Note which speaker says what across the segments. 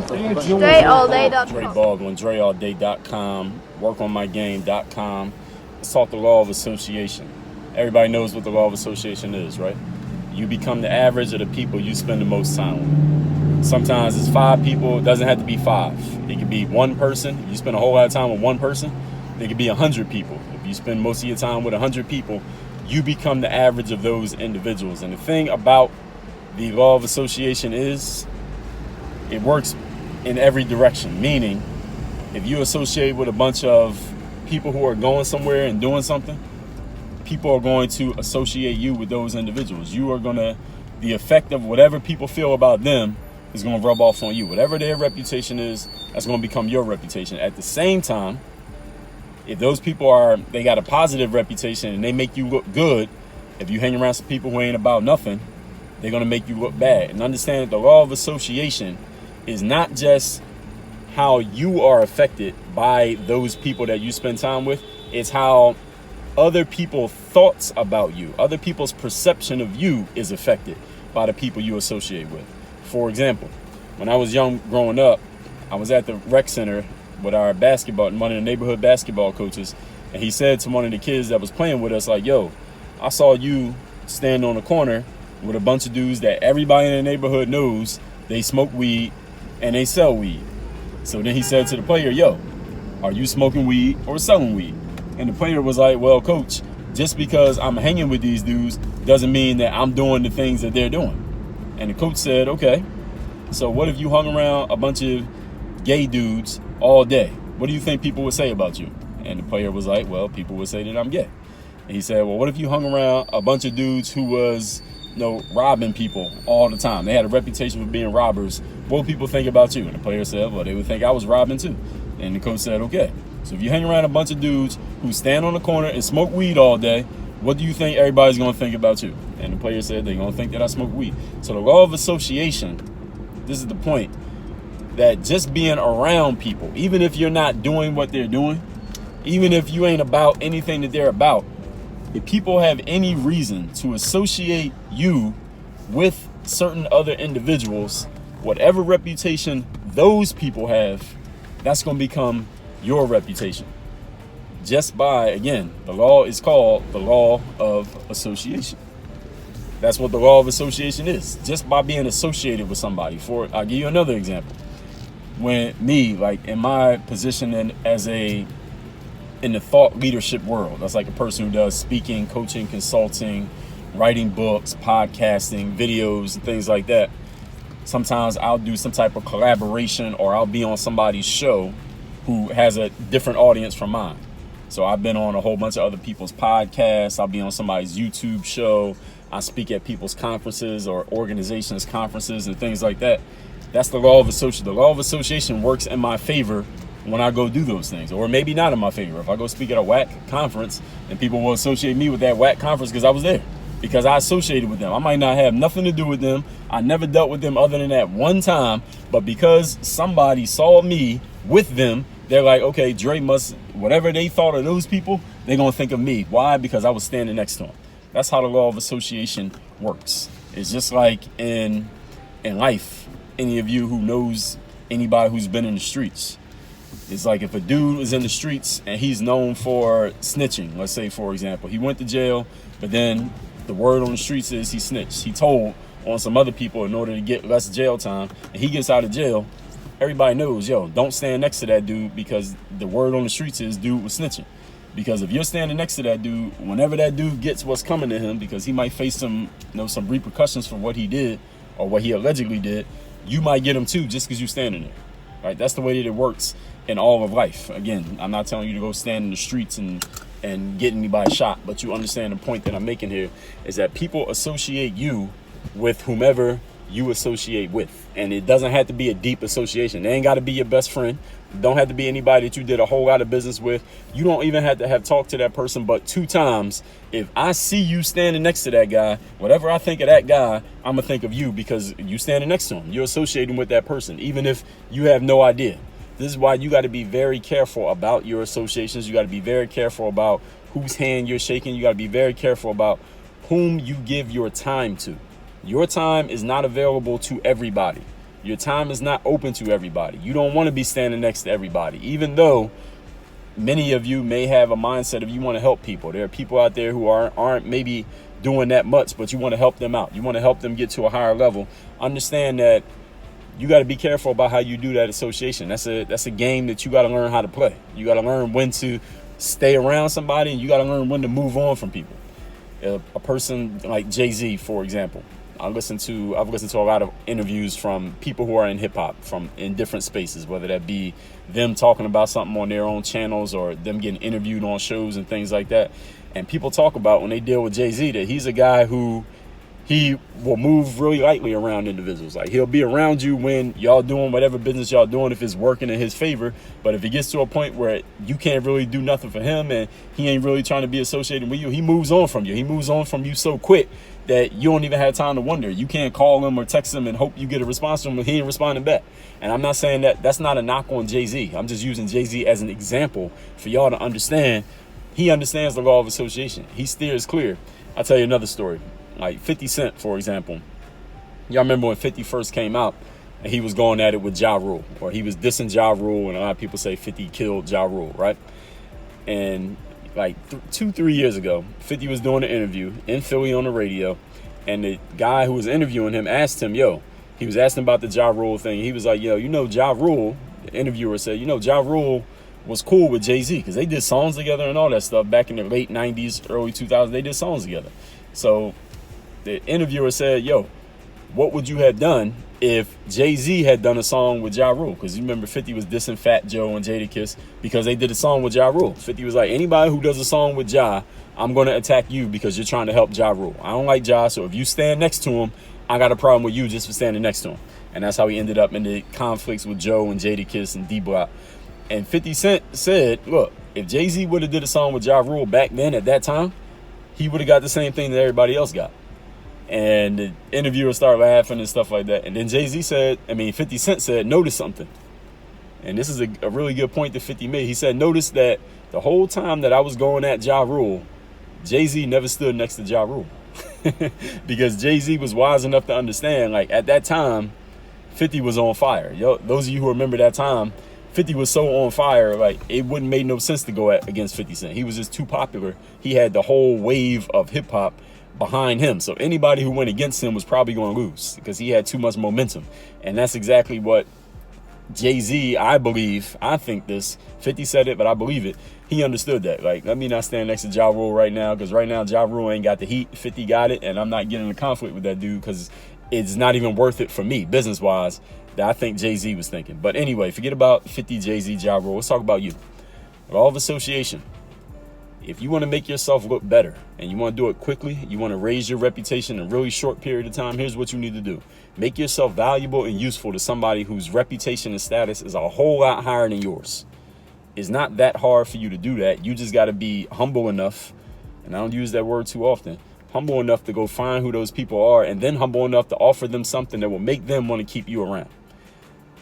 Speaker 1: DreAllDay.com.
Speaker 2: Dre Baldwin, DreAllDay.com, WorkOnMyGame.com. Let's talk the law of association. Everybody knows what the law of association is, right? You become the average of the people you spend the most time with. Sometimes it's 5 people. It doesn't have to be 5. It could be 1 person. You spend a whole lot of time with 1 person. It could be 100 people. If you spend most of your time with 100 people, you become the average of those individuals. And the thing about the law of association is it works in every direction. Meaning, if you associate with a bunch of people who are going somewhere and doing something, people are going to associate you with those individuals. You are going to, the effect of whatever people feel about them is going to rub off on you. Whatever their reputation is, that's going to become your reputation. At the same time, if those people they got a positive reputation and they make you look good, if you hang around some people who ain't about nothing, they're going to make you look bad. And understand that the law of association is not just how you are affected by those people that you spend time with. It's how other people's thoughts about you, other people's perception of you is affected by the people you associate with. For example, when I was young growing up, I was at the rec center with our basketball, one of the neighborhood basketball coaches, and he said to one of the kids that was playing with us, like, yo, I saw you stand on the corner with a bunch of dudes that everybody in the neighborhood knows they smoke weed and they sell weed. So then he said to the player, yo, are you smoking weed or selling weed? And the player was like, well, coach, just because I'm hanging with these dudes doesn't mean that I'm doing the things that they're doing. And the coach said, okay, so what if you hung around a bunch of gay dudes all day? What do you think people would say about you? And the player was like, well, people would say that I'm gay. And he said, well, what if you hung around a bunch of dudes who was, robbing people all the time? They had a reputation for being robbers. What would people think about you? And the player said, well, they would think I was robbing too. And the coach said, okay, so if you hang around a bunch of dudes who stand on the corner and smoke weed all day, what do you think everybody's going to think about you? And the player said, they're going to think that I smoke weed. So the law of association, this is the point, that just being around people, even if you're not doing what they're doing, even if you ain't about anything that they're about, if people have any reason to associate you with certain other individuals, whatever reputation those people have, that's going to become your reputation. Just by, again, the law is called the law of association. That's what the law of association is. Just by being associated with somebody. I'll give you another example. When me, like in my position in the thought leadership world, that's like a person who does speaking, coaching, consulting, writing books, podcasting, videos, and things like that. Sometimes I'll do some type of collaboration, or I'll be on somebody's show who has a different audience from mine. So I've been on a whole bunch of other people's podcasts. I'll be on somebody's YouTube show. I speak at people's conferences or organizations' conferences and things like that. That's the law of association. The law of association works in my favor when I go do those things, or maybe not in my favor. If I go speak at a whack conference, and people will associate me with that whack conference because I was there, because I associated with them. I might not have nothing to do with them. I never dealt with them other than that one time, but because somebody saw me with them, they're like, okay, Dre must, whatever they thought of those people, they're going to think of me. Why? Because I was standing next to them. That's how the law of association works. It's just like in life, any of you who knows anybody who's been in the streets, it's like if a dude is in the streets and he's known for snitching, let's say, for example, he went to jail, but then the word on the streets is he snitched. He told on some other people in order to get less jail time, and he gets out of jail. Everybody knows, yo, don't stand next to that dude, because the word on the streets is dude was snitching. Because if you're standing next to that dude, whenever that dude gets what's coming to him, because he might face some repercussions for what he did or what he allegedly did, you might get him too, just because you're standing there. Right? That's the way that it works in all of life. Again, I'm not telling you to go stand in the streets and get anybody shot, but you understand the point that I'm making here is that people associate you with whomever you associate with. And it doesn't have to be a deep association. They ain't got to be your best friend. Don't have to be anybody that you did a whole lot of business with. You don't even have to have talked to that person but 2 times. If I see you standing next to that guy, whatever I think of that guy, I'm going to think of you because you standing next to him. You're associating with that person, even if you have no idea. This is why you got to be very careful about your associations. You got to be very careful about whose hand you're shaking. You got to be very careful about whom you give your time to. Your time is not available to everybody. Your time is not open to everybody. You don't want to be standing next to everybody, even though many of you may have a mindset of you want to help people. There are people out there who aren't maybe doing that much, but you want to help them out. You want to help them get to a higher level. Understand that you got to be careful about how you do that association. That's a game that you got to learn how to play. You got to learn when to stay around somebody, and you got to learn when to move on from people. A person like Jay-Z, for example, I've listened to a lot of interviews from people who are in hip hop from in different spaces, whether that be them talking about something on their own channels or them getting interviewed on shows and things like that. And people talk about when they deal with Jay-Z that he's a guy who he will move really lightly around individuals. Like, he'll be around you when y'all doing whatever business y'all doing if it's working in his favor. But if it gets to a point where you can't really do nothing for him and he ain't really trying to be associated with you, he moves on from you. He moves on from you so quick that you don't even have time to wonder. You can't call him or text him and hope you get a response from him. He ain't responding back. And I'm not saying that's not a knock on Jay-Z. I'm just using Jay-Z as an example for y'all to understand. He understands the law of association. He steers clear. I'll tell you another story. Like 50 Cent, for example. Y'all remember when 50 first came out and he was going at it with Ja Rule, or he was dissing Ja Rule, and a lot of people say 50 killed Ja Rule, right? And like 2-3 years ago, 50 was doing an interview in Philly on the radio, and the guy who was interviewing him asked him, he was asking about the Ja Rule thing. He was like, Ja Rule, the interviewer said, Ja Rule was cool with Jay-Z because they did songs together and all that stuff back in the late 90s, early 2000s. They did songs together. So the interviewer said, what would you have done if Jay-Z had done a song with Ja Rule? Because you remember 50 was dissing Fat Joe and Jadakiss because they did a song with Ja Rule. 50 was like, anybody who does a song with Ja, I'm going to attack you because you're trying to help Ja Rule. I don't like Ja, so if you stand next to him, I got a problem with you just for standing next to him. And that's how he ended up in the conflicts with Joe and Jadakiss and D-Block. And 50 Cent said, look, if Jay-Z would have did a song with Ja Rule back then at that time, he would have got the same thing that everybody else got. And the interviewer started laughing and stuff like that. And then 50 Cent said, notice something. And this is a really good point that 50 made. He said, notice that the whole time that I was going at Ja Rule, Jay-Z never stood next to Ja Rule. Because Jay-Z was wise enough to understand, like, at that time, 50 was on fire. Those of you who remember that time, 50 was so on fire, like, it wouldn't make no sense to go against 50 Cent. He was just too popular. He had the whole wave of hip hop behind him. So anybody who went against him was probably going to lose because he had too much momentum. And that's exactly what Jay-Z, I think this, 50 said it, but I believe it. He understood that. Like, let me not stand next to Ja Rule right now because right now Ja Rule ain't got the heat. 50 got it, and I'm not getting in a conflict with that dude because it's not even worth it for me, business-wise, that I think Jay-Z was thinking. But anyway, forget about 50, Jay-Z, Ja Rule. Let's talk about you. Law of association. If you want to make yourself look better and you want to do it quickly, you want to raise your reputation in a really short period of time, here's what you need to do. Make yourself valuable and useful to somebody whose reputation and status is a whole lot higher than yours. It's not that hard for you to do that. You just got to be humble enough, and I don't use that word too often, humble enough to go find who those people are, and then humble enough to offer them something that will make them want to keep you around.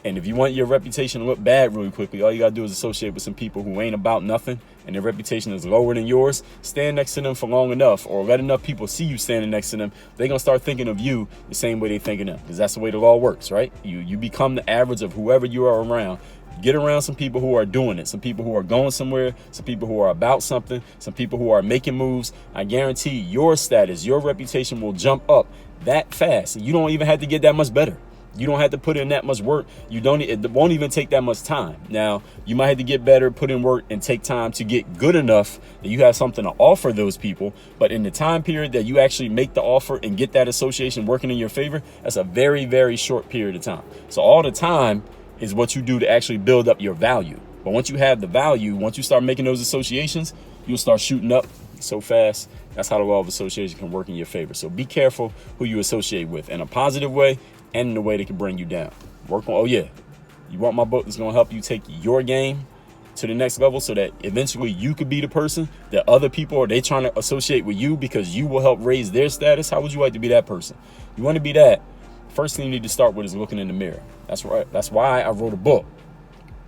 Speaker 2: And if you want your reputation to look bad really quickly, all you got to do is associate with some people who ain't about nothing and their reputation is lower than yours. Stand next to them for long enough, or let enough people see you standing next to them. They're going to start thinking of you the same way they think of them, because that's the way the law works, right? You become the average of whoever you are around. Get around some people who are doing it, some people who are going somewhere, some people who are about something, some people who are making moves. I guarantee your status, your reputation will jump up that fast. You don't even have to get that much better. You don't have to put in that much work. It won't even take that much time. Now, you might have to get better, put in work, and take time to get good enough that you have something to offer those people. But in the time period that you actually make the offer and get that association working in your favor, that's a very, very short period of time. So all the time is what you do to actually build up your value. But once you have the value, once you start making those associations, you'll start shooting up so fast. That's how the law of association can work in your favor. So be careful who you associate with in a positive way and in a way that can bring you down. You want my book that's going to help you take your game to the next level so that eventually you could be the person that other people are trying to associate with you because you will help raise their status. How would you like to be that person? You want to be that? First thing you need to start with is looking in the mirror. That's right. That's why I wrote a book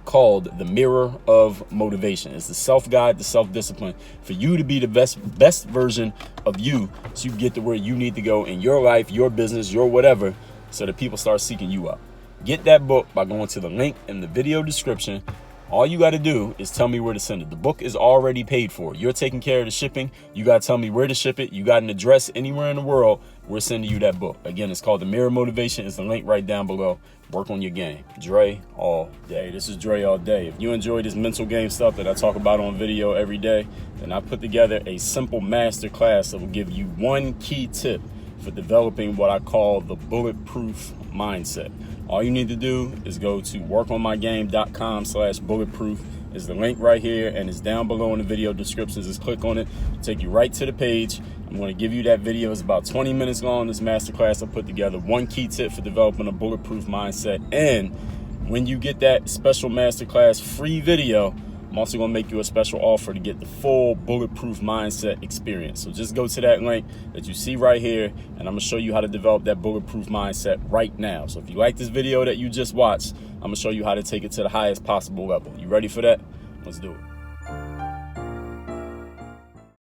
Speaker 2: called The Mirror of Motivation. It's the self-guide, the self-discipline for you to be the best version of you so you can get to where you need to go in your life, your business, your whatever, so that people start seeking you out. Get that book by going to the link in the video description. All you got to do is tell me where to send it. The book is already paid for. You're taking care of the shipping. You got to tell me where to ship it. You got an address anywhere in the world, we're sending you that book. Again, it's called The Mirror Motivation. It's the link right down below. Work on your game. Dre all day. This is Dre all day. If you enjoy this mental game stuff that I talk about on video every day, then I put together a simple master class that will give you one key tip for developing what I call the bulletproof mindset. All you need to do is go to workonmygame.com/bulletproof. Is the link right here, and it's down below in the video descriptions. Just click on it, take you right to the page. I'm going to give you that video. It's about 20 minutes long. This masterclass I put together, one key tip for developing a bulletproof mindset. And when you get that special masterclass free video, I'm also going to make you a special offer to get the full bulletproof mindset experience. So just go to that link that you see right here, and I'm going to show you how to develop that bulletproof mindset right now. So if you like this video that you just watched, I'm going to show you how to take it to the highest possible level. You ready for that? Let's do it.